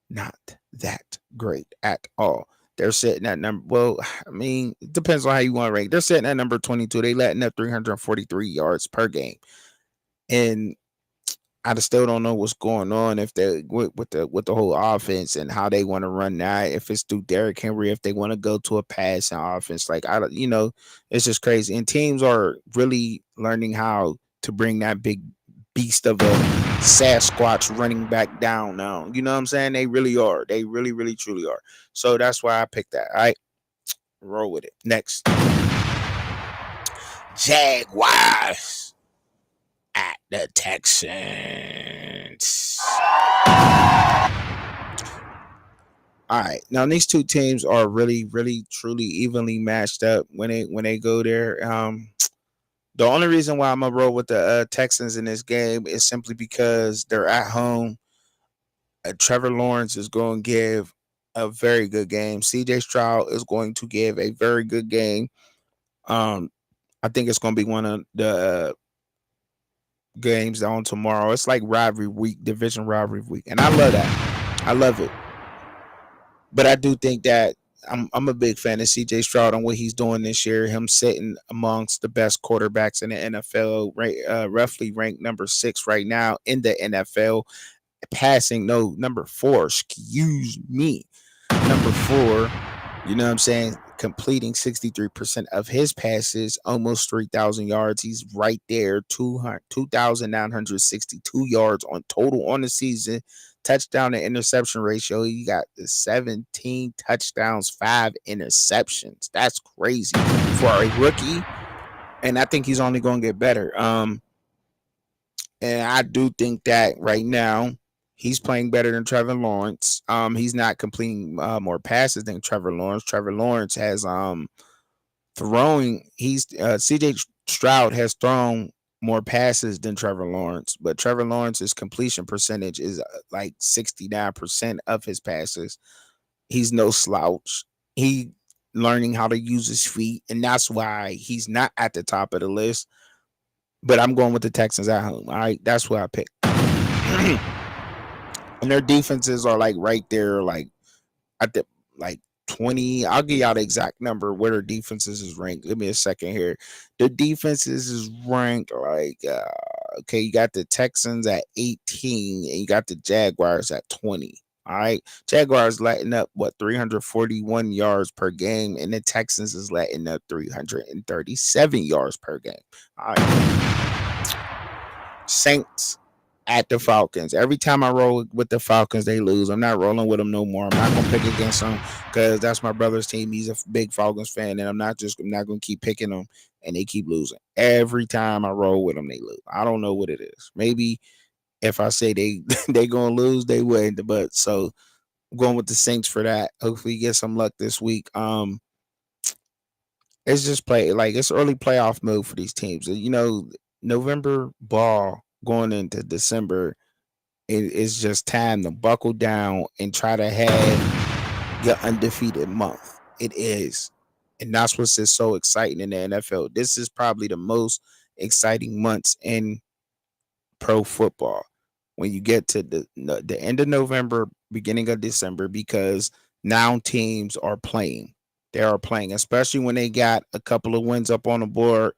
not that great at all. They're sitting at number. Well, I mean, it depends on how you want to rank. They're sitting at number 22. They letting up 343 yards per game, and I still don't know what's going on if they with the whole offense and how they want to run that. If it's through Derrick Henry, if they want to go to a passing offense, like I don't, it's just crazy. And teams are really learning how to bring that big beast of a Sasquatch running back down now. You know what I'm saying? They really are. They really, really, truly are. So that's why I picked that. All right, roll with it. Next, Jaguars at the Texans. All right, now these two teams are really, really, truly evenly matched up when they go there. The only reason why I'm gonna roll with the Texans in this game is simply because they're at home. Trevor Lawrence is going to give a very good game. CJ Stroud is going to give a very good game. Um, I think it's going to be one of the games on tomorrow. It's like rivalry week, division rivalry week, and I love that. I love it. But I do think that I'm a big fan of CJ Stroud and what he's doing this year. Him sitting amongst the best quarterbacks in the NFL, roughly ranked number 6 right now in the NFL. Passing, no, number 4. Excuse me, number 4. You know what I'm saying? Completing 63% of his passes, almost 3,000 yards. He's right there, 2,962 yards on total on the season. Touchdown to interception ratio. He got the 17 touchdowns, 5 interceptions. That's crazy for a rookie. And I think he's only going to get better. And I do think that right now he's playing better than Trevor Lawrence. He's not completing more passes than Trevor Lawrence. Trevor Lawrence has throwing. CJ Stroud has thrown more passes than Trevor Lawrence, but Trevor Lawrence's completion percentage is like 69% of his passes. He's no slouch. He learning how to use his feet, and that's why he's not at the top of the list. But I'm going with the Texans at home. All right, that's what I picked. And their defenses are like right there, like at the like 20. I'll give y'all the exact number where their defenses is ranked. Give me a second here. The defenses is ranked like okay, you got the Texans at 18 and you got the Jaguars at 20. All right. Jaguars letting up 341 yards per game, and the Texans is letting up 337 yards per game. All right. Saints at the Falcons. Every time I roll with the Falcons, they lose. I'm not rolling with them no more. I'm not gonna pick against them because that's my brother's team. He's a big Falcons fan, and I'm not gonna keep picking them, and they keep losing. Every time I roll with them, they lose. I don't know what it is. Maybe If I say they gonna lose, they win. But so I'm going with the Saints for that. Hopefully, get some luck this week. It's just play like it's early playoff mode for these teams. November ball going into December, it's just time to buckle down and try to have your undefeated month. It is. And that's what's just so exciting in the NFL. This is probably the most exciting months in pro football when you get to the end of November, beginning of December, because now teams are playing. They are playing, especially when they got a couple of wins up on the board.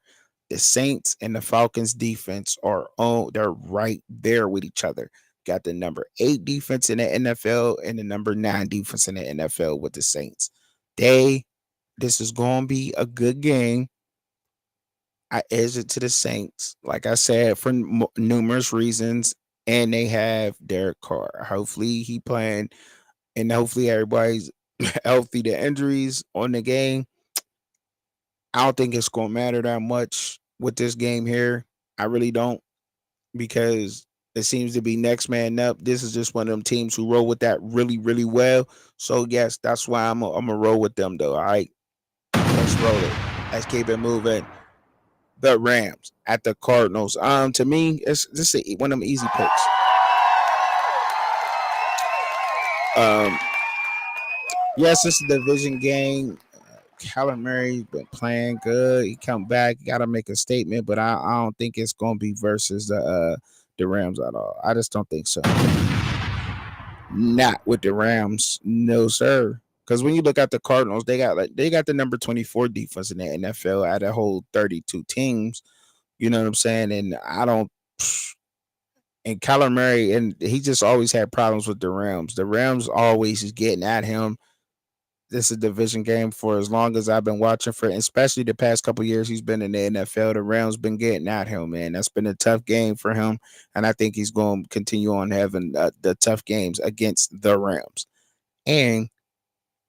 The Saints and the Falcons defense are on, they're right there with each other. Got the number 8 defense in the NFL and the number 9 defense in the NFL with the Saints. This is going to be a good game. I edge it to the Saints, like I said, for numerous reasons, and they have Derek Carr. Hopefully, he playing, and hopefully everybody's healthy. The injuries on the game, I don't think it's gonna matter that much with this game here. I really don't, because it seems to be next man up. This is just one of them teams who roll with that really, really well. So yes, that's why I'm a roll with them though. All right, let's roll it. Let's keep it moving. The Rams at the Cardinals. To me, it's just one of them easy picks. Um, yes, it's a division game. Kyler Murray's been playing good. He come back, got to make a statement, but I don't think it's gonna be versus the Rams at all. I just don't think so. Not with the Rams, no sir. Because when you look at the Cardinals, they got the number 24 defense in the NFL at a whole 32 teams. You know what I'm saying? And I don't. And Kyler Murray, and he just always had problems with the Rams. The Rams always is getting at him. This is a division game for as long as I've been watching for, especially the past couple of years he's been in the NFL. The Rams been getting at him, man. That's been a tough game for him, and I think he's going to continue on having the tough games against the Rams. And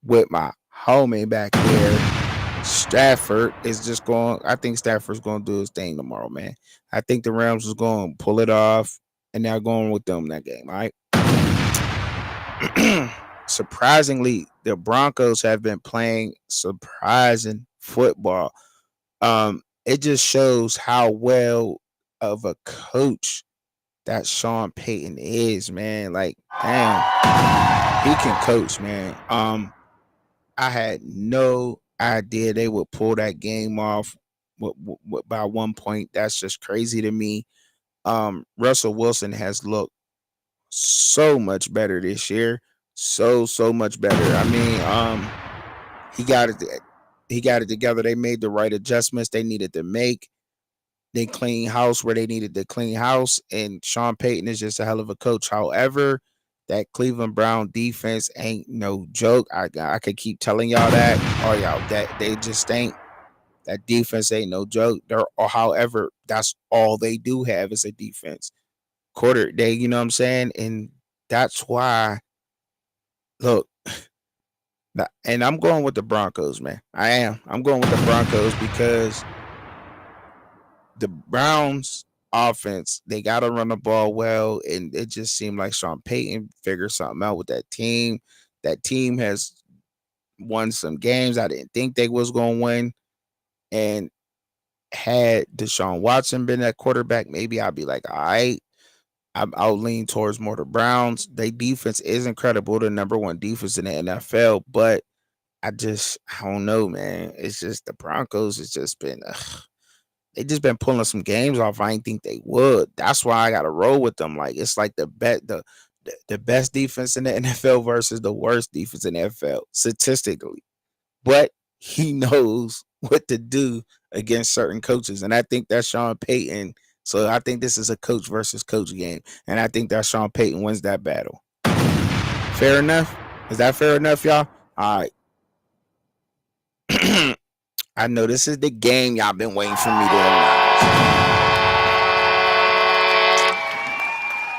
with my homie back there, Stafford is just going. I think Stafford's going to do his thing tomorrow, man. I think the Rams is going to pull it off, and they're going with them that game. All right. Surprisingly, the Broncos have been playing surprising football. It just shows how well of a coach that Sean Payton is, man. Like, damn, he can coach, man. I had no idea they would pull that game off by 1 point. That's just crazy to me. Russell Wilson has looked so much better this year. So much better. I mean, he got it he got it together. They made the right adjustments they needed to make. They clean house where they needed to clean house. And Sean Payton is just a hell of a coach. However, that Cleveland Brown defense ain't no joke. I could keep telling y'all that. Oh, y'all, that they just ain't. That defense ain't no joke. However, that's all they do have is a defense. You know what I'm saying? And that's why, look, and I'm going with the Broncos, man. I am. I'm going with the Broncos because the Browns offense, they got to run the ball well, and it just seemed like Sean Payton figured something out with that team. That team has won some games I didn't think they was going to win, and had Deshaun Watson been that quarterback, maybe I'd be like, all right, I'll lean towards more the Browns. Their defense is incredible, the number 1 defense in the NFL, but I don't know, man. It's just the Broncos. It's just been they just been pulling some games off. I didn't think they would. That's why I got to roll with them. Like it's like the best defense in the NFL versus the worst defense in the NFL statistically. But he knows what to do against certain coaches, and I think that's Sean Payton. So I think this is a coach versus coach game, and I think that Sean Payton wins that battle. Fair enough? Is that fair enough, y'all? All right. I know this is the game y'all been waiting for me to announce.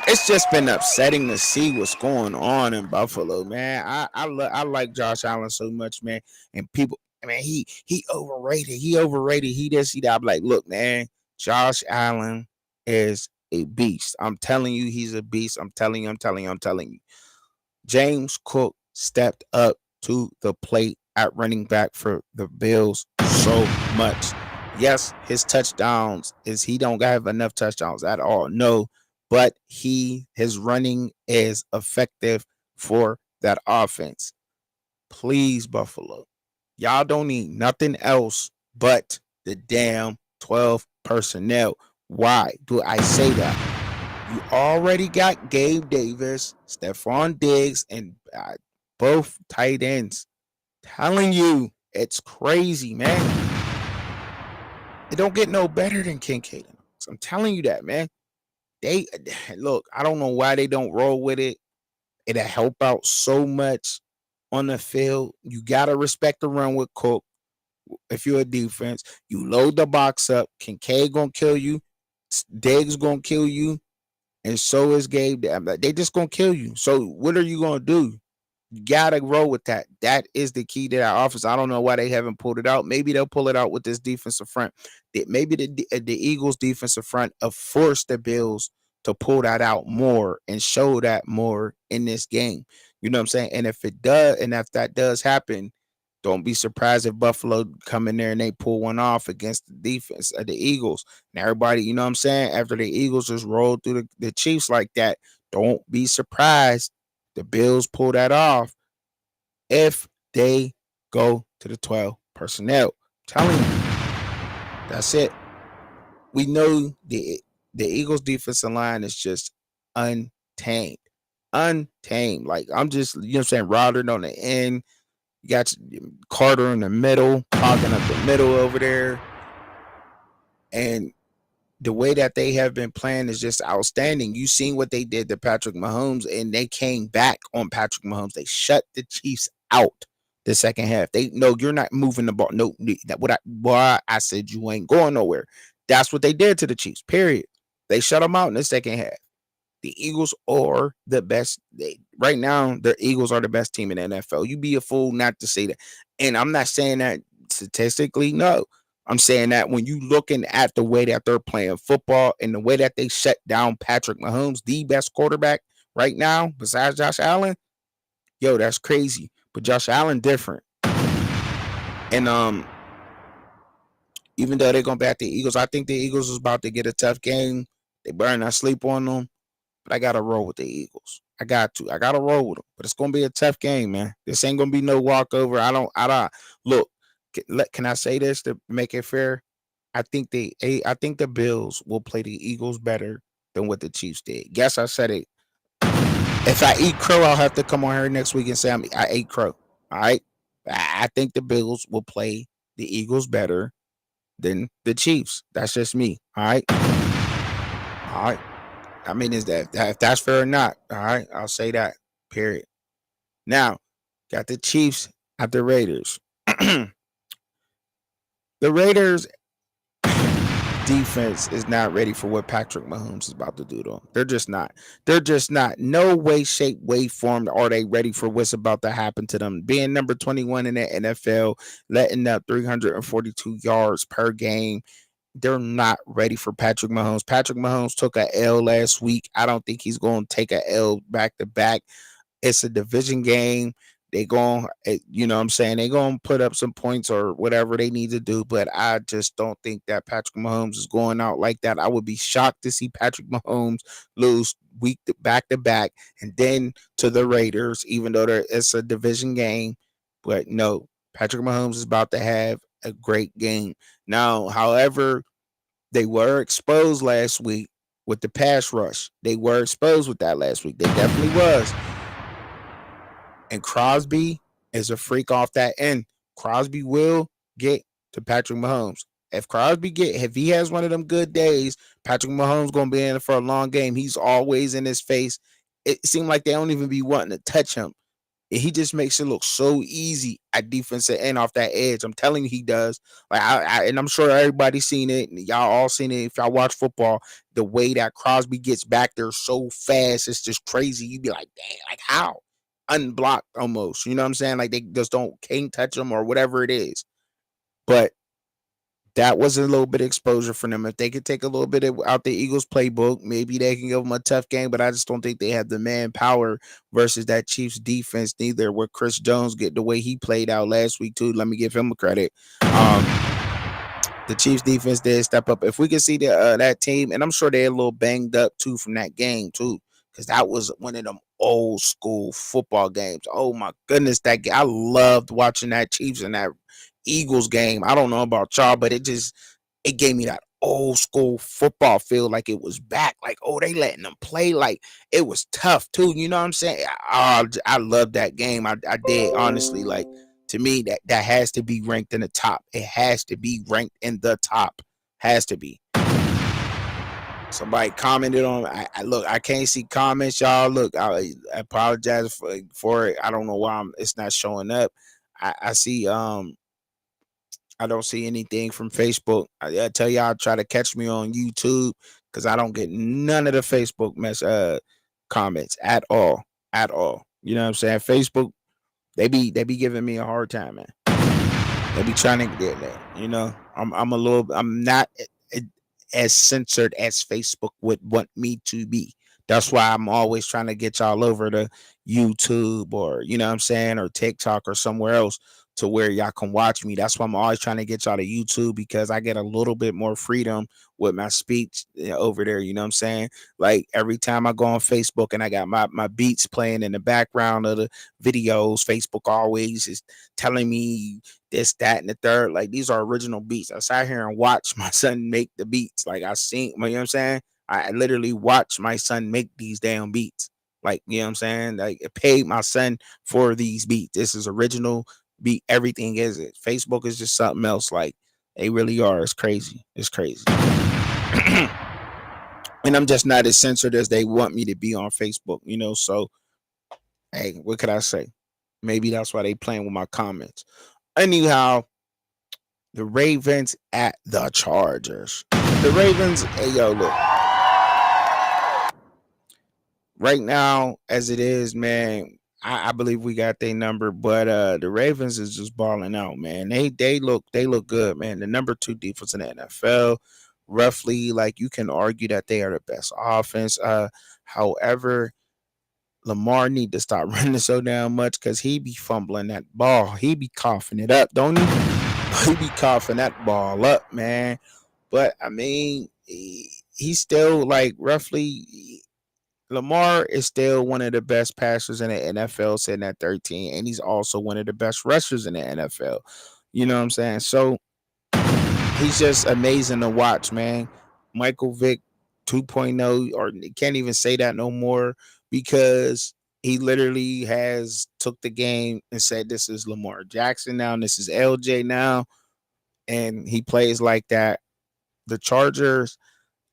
It's just been upsetting to see what's going on in Buffalo, man. I like Josh Allen so much, man. And people, man, he overrated. He overrated. He this, he that. I'm like, look, man, Josh Allen is a beast. I'm telling you, he's a beast. I'm telling you. James Cook stepped up to the plate at running back for the Bills so much. Yes, his touchdowns is he don't have enough touchdowns at all. No, but his running is effective for that offense. Please, Buffalo. Y'all don't need nothing else but the damn 12 personnel. Why do I say that? You already got Gabe Davis, Stephon Diggs, and both tight ends. Telling you, it's crazy, man. It don't get no better than Kincaid. I'm telling you that, man. They look. I don't know why they don't roll with it. It'll help out so much on the field. You gotta respect the run with Cook. If you're a defense, you load the box up. Kincaid gonna kill you. Diggs gonna kill you, and so is Gabe. They just gonna kill you. So what are you gonna do? You gotta roll with that. That is the key to that offense. I don't know why they haven't pulled it out. Maybe they'll pull it out with this defensive front. Maybe the Eagles' defensive front have forced the Bills to pull that out more and show that more in this game. You know what I'm saying? And if it does, and if that does happen, don't be surprised if Buffalo come in there and they pull one off against the defense of the Eagles. And everybody, you know what I'm saying? After the Eagles just rolled through the Chiefs like that, don't be surprised the Bills pull that off if they go to the 12 personnel. I'm telling you, that's it. We know the Eagles defensive line is just untamed. Untamed. Like I'm just, you know what I'm saying, Rodgers on the end. You got Carter in the middle, clogging up the middle over there. And the way that they have been playing is just outstanding. You seen what they did to Patrick Mahomes, and they came back on Patrick Mahomes. They shut the Chiefs out the second half. They no, you're not moving the ball. No, why I said you ain't going nowhere. That's what they did to the Chiefs. Period. They shut them out in the second half. The Eagles are the best. Right now, the Eagles are the best team in the NFL. You be a fool not to say that. And I'm not saying that statistically, no. I'm saying that when you looking at the way that they're playing football and the way that they shut down Patrick Mahomes, the best quarterback right now, besides Josh Allen, yo, that's crazy. But Josh Allen different. And even though they're gonna back the Eagles, I think the Eagles is about to get a tough game. They better not sleep on them. But I gotta roll with the Eagles. I got to. I gotta roll with them. But it's gonna be a tough game, man. This ain't gonna be no walkover. I don't look. Can I say this to make it fair? I think the Bills will play the Eagles better than what the Chiefs did. Yes, I said it. If I eat crow, I'll have to come on here next week and say I ate crow. All right. I think the Bills will play the Eagles better than the Chiefs. That's just me. All right. All right. I mean, is that if that's fair or not? All right, I'll say that. Period. Now, got the Chiefs at the Raiders. The Raiders defense is not ready for what Patrick Mahomes is about to do to them. They're just not. They're just not. No way, shape, way, form are they ready for what's about to happen to them. Being number 21 in the NFL, letting up 342 yards per game. They're not ready for Patrick Mahomes. Patrick Mahomes took a L last week. I don't think he's going to take a L back to back. It's a division game. They going, you know what I'm saying? They going to put up some points or whatever they need to do, but I just don't think that Patrick Mahomes is going out like that. I would be shocked to see Patrick Mahomes lose week back to back and then to the Raiders, even though it's a division game. But no, Patrick Mahomes is about to have a great game. Now, however, they were exposed last week with the pass rush. They were exposed with that last week. They definitely was. And Crosby is a freak off that end. Crosby will get to Patrick Mahomes. If he has one of them good days, Patrick Mahomes gonna be in it for a long game. He's always in his face. It seemed like they don't even be wanting to touch him. He just makes it look so easy at defensive end off that edge. I'm telling you, he does. Like and I'm sure everybody's seen it. And y'all all seen it. If y'all watch football, the way that Crosby gets back there so fast, it's just crazy. You be like, dang, like how? Unblocked almost. You know what I'm saying? Like they just can't touch him or whatever it is. But That was a little bit of exposure for them. If they could take a little bit out the Eagles playbook, maybe they can give them a tough game. But I just don't think they have the manpower versus that Chiefs defense. Neither with Chris Jones get the way he played out last week too. Let me give him a credit. The Chiefs defense did step up. If we could see that team, and I'm sure they're a little banged up too from that game too, because that was one of them old school football games. Oh my goodness, I loved watching that Chiefs and that Eagles game. I don't know about y'all, but it gave me that old school football feel, like it was back. Like, oh, they letting them play. Like, it was tough too. You know what I'm saying? I love that game. I did, honestly. Like, to me, that has to be ranked in the top. It has to be ranked in the top. Has to be. Somebody commented on. I look. I can't see comments, y'all. Look, I apologize for it. I don't know why it's not showing up. I see. I don't see anything from Facebook. I tell y'all, try to catch me on YouTube because I don't get none of the Facebook comments at all, at all. You know what I'm saying? Facebook, they be giving me a hard time, man. They be trying to get that. You know, I'm not as censored as Facebook would want me to be. That's why I'm always trying to get y'all over to YouTube, or you know what I'm saying, or TikTok or somewhere else to where y'all can watch me. That's why I'm always trying to get y'all to YouTube, because I get a little bit more freedom with my speech over there. You know what I'm saying? Like every time I go on Facebook and I got my beats playing in the background of the videos, Facebook always is telling me this, that, and the third. Like, these are original beats. I sat here and watched my son make the beats. Like, I seen, you know what I'm saying? I literally watched my son make these damn beats. Like, you know what I'm saying? Like, I paid my son for these beats. This is original beat. Everything is it. Facebook is just something else. Like, they really are. It's crazy. It's crazy. And I'm just not as censored as they want me to be on Facebook, you know? So, hey, what could I say? Maybe that's why they playing with my comments. Anyhow, the Ravens at the Chargers. The Ravens, hey, yo, look. Right now, as it is, man, I believe we got their number, but the Ravens is just balling out, man. They look good, man. The number 2 defense in the NFL. Roughly, like, you can argue that they are the best offense. However, Lamar need to stop running so damn much, because he be fumbling that ball. He be coughing it up, don't he? He be coughing that ball up, man. But I mean, he's still like roughly. Lamar is still one of the best passers in the NFL, sitting at 13, and he's also one of the best rushers in the NFL. You know what I'm saying? So he's just amazing to watch, man. Michael Vick 2.0, or can't even say that no more, because he literally has took the game and said, this is Lamar Jackson now, and this is LJ now, and he plays like that. The Chargers,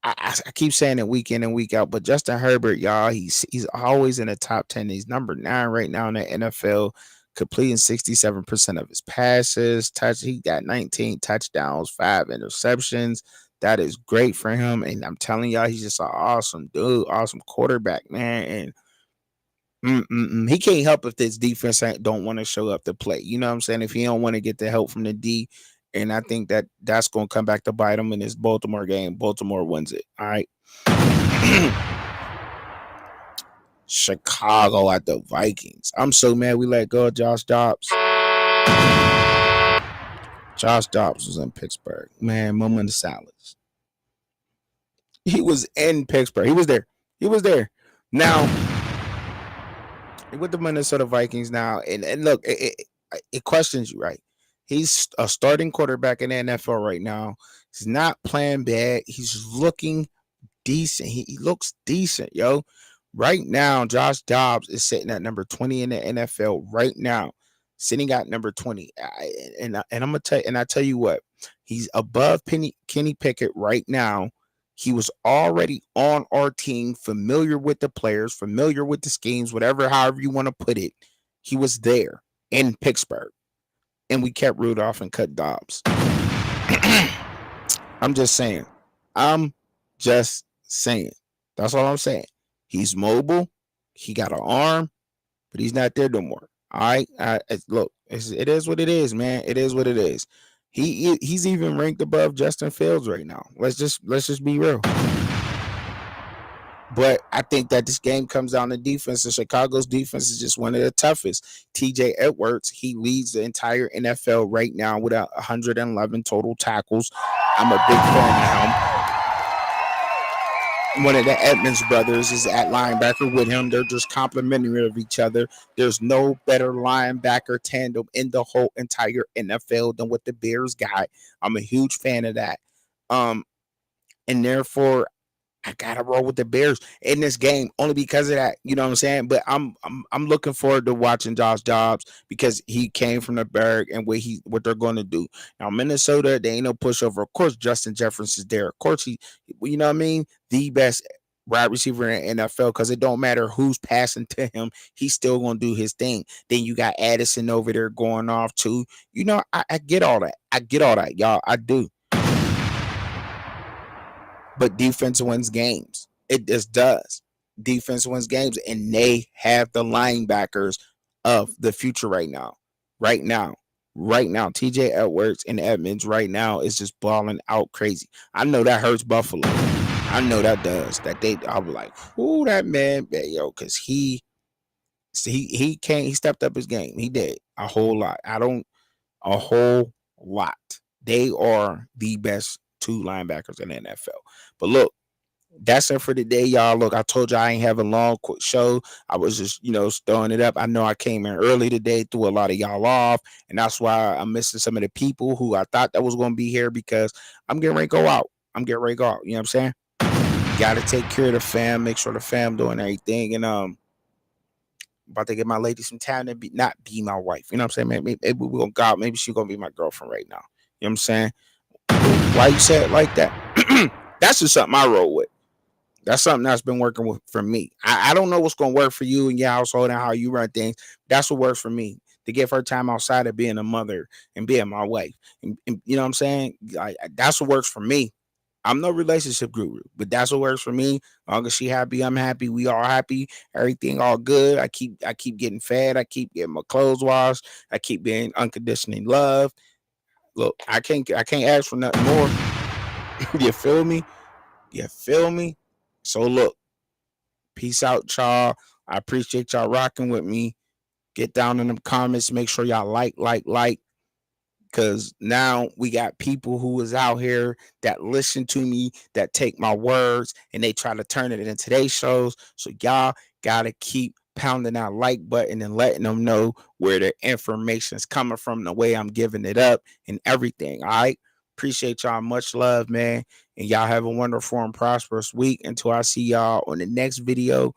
I keep saying it week in and week out, but Justin Herbert, y'all, he's always in the top 10. He's number 9 right now in the NFL, completing 67% of his passes. He got 19 touchdowns, 5 interceptions. That is great for him. And I'm telling y'all, he's just an awesome dude, awesome quarterback, man. And he can't help if this defense don't want to show up to play. You know what I'm saying? If he don't want to get the help from the D, and I think that's going to come back to bite him in this Baltimore game. Baltimore wins it. All right. Chicago at the Vikings. I'm so mad we let go of Josh Dobbs. Josh Dobbs was in Pittsburgh. Man, moment of silence. He was in Pittsburgh. He was there. He was there. Now, with the Minnesota Vikings now, and look, it questions you, right? He's a starting quarterback in the NFL right now. He's not playing bad. He's looking decent. He looks decent, yo. Right now, Josh Dobbs is sitting at number 20 in the NFL right now, sitting at number 20. And I'm gonna tell you, and I tell you what, he's above Kenny Pickett right now. He was already on our team, familiar with the players, familiar with the schemes, whatever, however you want to put it. He was there in Pittsburgh, and we kept Rudolph and cut Dobbs. I'm just saying. I'm just saying. That's all I'm saying. He's mobile. He got an arm, but he's not there no more. All right. Look, it is what it is, man. It is what it is. He's even ranked above Justin Fields right now. Let's just be real. But I think that this game comes down to defense, and Chicago's defense is just one of the toughest. TJ Edwards, he leads the entire NFL right now with 111 total tackles. I'm a big fan of him. One of the Edmonds brothers is at linebacker with him. They're just complimentary of each other. There's no better linebacker tandem in the whole entire NFL than what the Bears got. I'm a huge fan of that. And therefore, I gotta roll with the Bears in this game only because of that. You know what I'm saying? But I'm looking forward to watching Josh Dobbs because he came from the Berg and what they're going to do. Now Minnesota, they ain't no pushover. Of course, Justin Jefferson's there. Of course, you know what I mean, the best wide receiver in the NFL because it don't matter who's passing to him, he's still gonna do his thing. Then you got Addison over there going off too. You know, I get all that. I get all that, y'all. I do. But defense wins games. It just does. Defense wins games, and they have the linebackers of the future right now. Right now. Right now. TJ Edwards and Edmonds right now is just balling out crazy. I know that hurts Buffalo. I know that does. I'll be like, ooh, that man, yo, because he stepped up his game. He did a whole lot. A whole lot. They are the best two linebackers in the NFL. But look, that's it for today, y'all. Look, I told you I ain't have a long quick show. I was just, throwing it up. I know I came in early today, threw a lot of y'all off, and that's why I'm missing some of the people who I thought that was going to be here because I'm getting ready to go out. You know what I'm saying? Got to take care of the fam, make sure the fam doing everything, and about to get my lady some time to not be my wife. You know what I'm saying? Maybe we're gonna go. Maybe she's gonna be my girlfriend right now. You know what I'm saying? Why you say it like that? That's just something I roll with. That's something that's been working for me. I don't know what's gonna work for you and your household and how you run things. That's what works for me. To give her time outside of being a mother and being my wife. And you know what I'm saying? That's what works for me. I'm no relationship guru, but that's what works for me. As long as she happy, I'm happy. We all happy. Everything all good. I keep getting fed. I keep getting my clothes washed. I keep being unconditionally loved. Look, I can't ask for nothing more. You feel me? You feel me? So look, peace out, y'all. I appreciate y'all rocking with me. Get down in them comments. Make sure y'all like. Because now we got people who is out here that listen to me, that take my words, and they try to turn it into today's shows. So y'all got to keep pounding that like button and letting them know where the information is coming from, the way I'm giving it up and everything. All right. Appreciate y'all. Much love, man. And y'all have a wonderful and prosperous week until I see y'all on the next video.